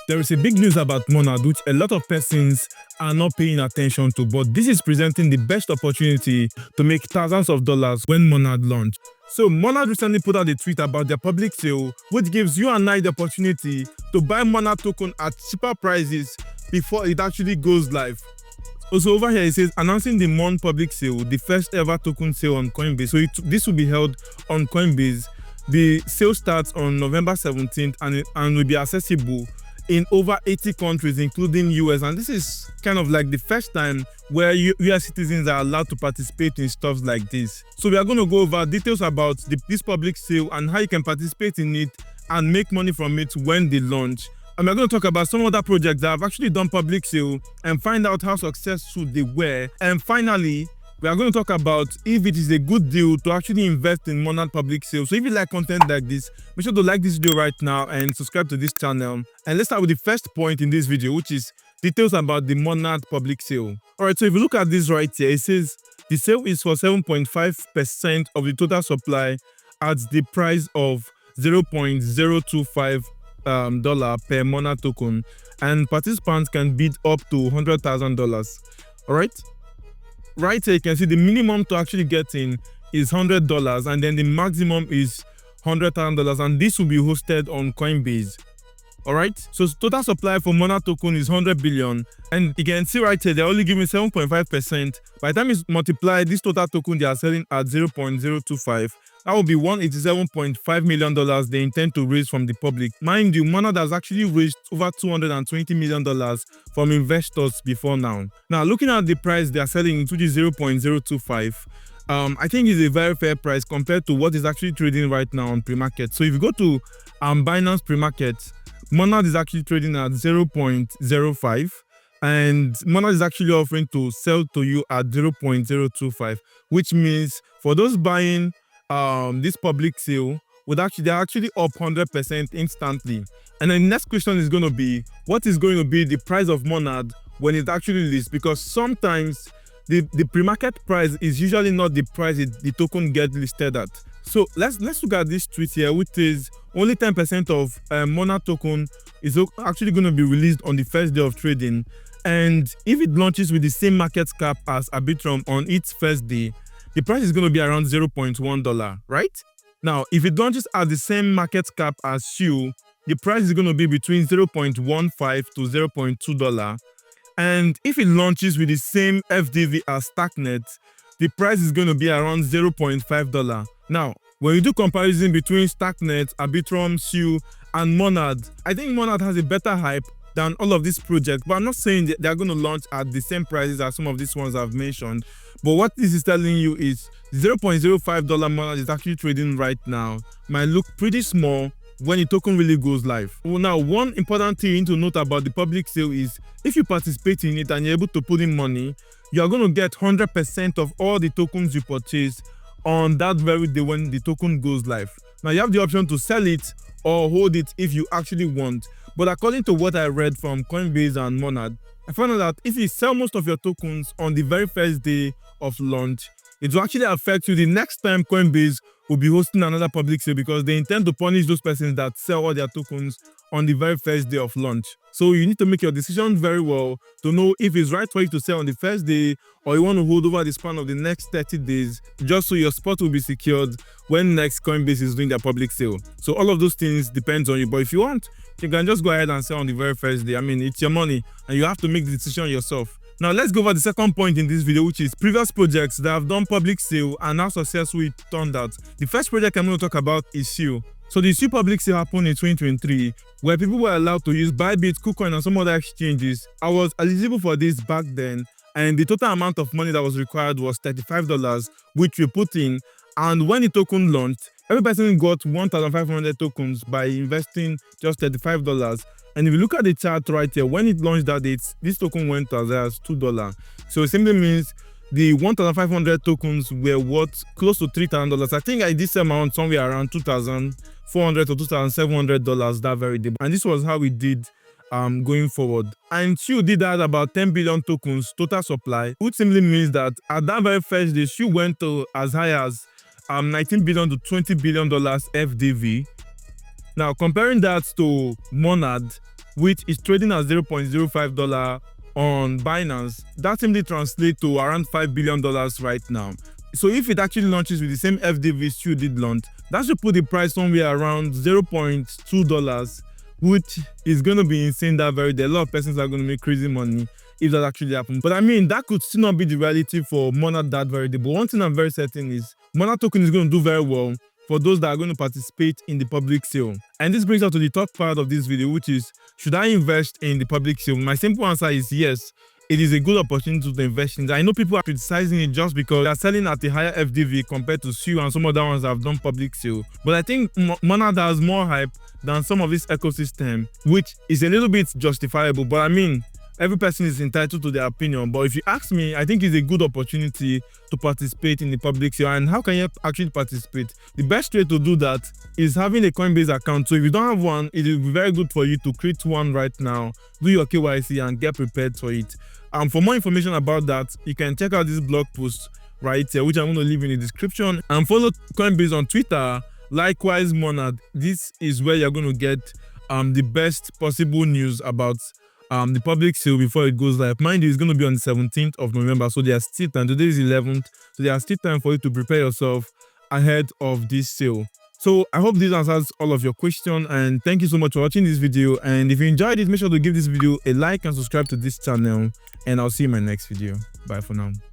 There is a big news about Monad which a lot of persons are not paying attention to, but this is presenting the best opportunity to make thousands of dollars when Monad launch. So Monad recently put out a tweet about their public sale, which gives you and I the opportunity to buy Monad token at cheaper prices before it actually goes live. Also over here it says announcing the Mon public sale, the first ever token sale on Coinbase. So this will be held on Coinbase. The sale starts on November 17th and will be accessible in over 80 countries, including US. And this is kind of like the first time where US citizens are allowed to participate in stuff like this. So we are going to go over details about this public sale and how you can participate in it and make money from it when they launch. And we're going to talk about some other projects that have actually done public sale and find out how successful they were. And finally, we are going to talk about if it is a good deal to actually invest in Monad public sale. So if you like content like this, make sure to like this video right now and subscribe to this channel. And let's start with the first point in this video, which is details about the Monad public sale. Alright, so if you look at this right here, it says the sale is for 7.5% of the total supply at the price of $0.025 per Monad token, and participants can bid up to $100,000. Alright. Right here, you can see the minimum to actually get in is $100, and then the maximum is $100,000, and this will be hosted on Coinbase. Alright, so total supply for Monad token is 100 billion, and you can see right here they're only giving 7.5%. By the time it's multiplied, this total token they are selling at 0.025. That will be $187.5 million they intend to raise from the public. Mind you, Monad has actually raised over $220 million from investors before now. Now, looking at the price they are selling, which is 0.025, I think it's a very fair price compared to what is actually trading right now on pre-market. So if you go to Binance pre-market, Monad is actually trading at 0.05, and Monad is actually offering to sell to you at 0.025, which means for those buying this public sale, they're actually up 100% instantly. And then the next question is going to be, what is going to be the price of Monad when it actually lists? Because sometimes the pre-market price is usually not the price the token gets listed at. So let's look at this tweet here, which is only 10% of Monad token is actually going to be released on the first day of trading. And if it launches with the same market cap as Arbitrum on its first day, the price is going to be around $0.1, right? Now, if it launches at the same market cap as SHIU, the price is going to be between $0.15 to $0.2. And if it launches with the same FDV as Stacknet, the price is going to be around $0.5. Now, when you do comparison between Stacknet, Arbitrum, SHIU, and Monad, I think Monad has a better hype than all of these projects, but I'm not saying that they're going to launch at the same prices as some of these ones I've mentioned. But what this is telling you is $0.05 Monad is actually trading right now might look pretty small when the token really goes live. Well, now, one important thing to note about the public sale is if you participate in it and you're able to put in money, you are going to get 100% of all the tokens you purchase on that very day when the token goes live. Now, you have the option to sell it or hold it if you actually want. But according to what I read from Coinbase and Monad, I found out that if you sell most of your tokens on the very first day of launch, it will actually affect you the next time Coinbase will be hosting another public sale, because they intend to punish those persons that sell all their tokens on the very first day of launch. So you need to make your decision very well to know if it's right for you to sell on the first day or you want to hold over the span of the next 30 days just so your spot will be secured when next Coinbase is doing their public sale. So all of those things depends on you, but if you want, you can just go ahead and sell on the very first day. I mean, it's your money and you have to make the decision yourself. Now let's go over the second point in this video, which is previous projects that have done public sale and how successful it turned out. The first project I'm going to talk about is SHIU. So the SHIU public sale happened in 2023, where people were allowed to use Bybit, KuCoin, and some other exchanges. I was eligible for this back then, and the total amount of money that was required was $35, which we put in. And when the token launched, every person got 1,500 tokens by investing just $35. And if you look at the chart right here, when it launched that date, this token went as high as $2. So it simply means the 1,500 tokens were worth close to $3,000. I think I did some amount somewhere around $2,400 to $2,700 that very day. And this was how we did going forward. And SHIU did that about 10 billion tokens total supply, which simply means that at that very first day, SHIU went to as high as $19 billion to $20 billion FDV. Now, comparing that to Monad, which is trading at $0.05 on Binance. That simply translates to around $5 billion right now. So if it actually launches with the same FDV Stu did launch, that should put the price somewhere around $0.2, which is going to be insane that very day. A lot of persons are going to make crazy money if that actually happens. But I mean, that could still not be the reality for Monad that very day. But one thing I'm very certain is Monad token is going to do very well for those that are going to participate in the public sale. And this brings us to the top part of this video, which is, should I invest in the public sale? My simple answer is yes. It is a good opportunity to invest in. I know people are criticizing it just because they are selling at a higher FDV compared to SU and some other ones that have done public sale. But I think Monad has more hype than some of this ecosystem, which is a little bit justifiable. But I mean, every person is entitled to their opinion. But if you ask me, I think it's a good opportunity to participate in the public sale. And how can you actually participate? The best way to do that is having a Coinbase account. So if you don't have one, it will be very good for you to create one right now, do your KYC and get prepared for it. For more information about that, you can check out this blog post right here, which I'm going to leave in the description. And follow Coinbase on Twitter. Likewise, Monad. This is where you're going to get the best possible news about the public sale before it goes live. Mind you, it's going to be on the 17th of November, so there's still time. Today is 11th, so there's still time for you to prepare yourself ahead of this sale. So I hope this answers all of your questions, and thank you so much for watching this video. And if you enjoyed it, make sure to give this video a like and subscribe to this channel, and I'll see you in my next video. Bye for now.